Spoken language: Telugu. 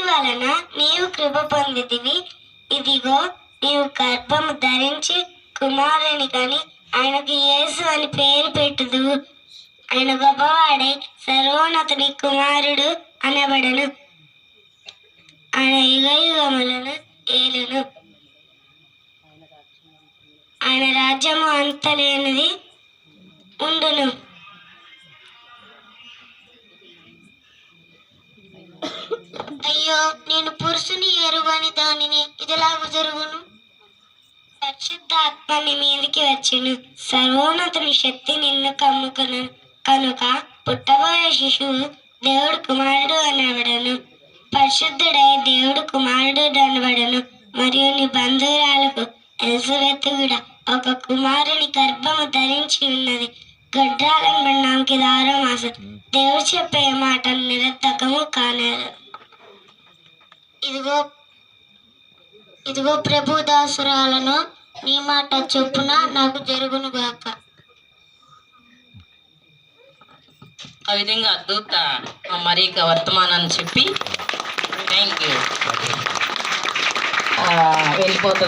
వలన నీవు కృప పొందితివి. ఇదిగో నీవు గర్భము ధరించి కుమారుని కని ఆయనకు యేసు అని పేరు పెట్టుదువు. ఆయన గొప్పవాడై సర్వోన్నతుని కుమారుడు అనబడను. ఆయన యుగయుగములను ఏలును. ఆయన రాజ్యము అంతలేనిది ఉండును. అయ్యో, నేను పురుషుని ఎరుగని దానిని ఇదిలాగ జరుగును. పరిశుద్ధాత్మ నీ మీదికి వచ్చును. సర్వోన్నతుని శక్తి నిన్ను కమ్ముకును. కనుక పుట్టబోయే శిశువు దేవుడు కుమారుడు అనబడను. పరిశుద్ధుడై దేవుడు కుమారుడు అనబడను. మరియు నీ బంధువురాలకు ఎలిజబెత్ కూడా ఒక కుమారుని గర్భము ధరించి ఉన్నది. గొడ్రాలను బడినాంకి 6వ మాసం. దేవుడు చెప్పే మాట నిరర్థకము కానేరు. ఇదిగో ప్రభు దాసురాలను, నీ మాట చొప్పున నాకు జరుగును గాక. ఆ విధంగా దూత మరియకి వర్తమానాన్ని చెప్పి థ్యాంక్ యూ వెళ్ళిపోతుంది.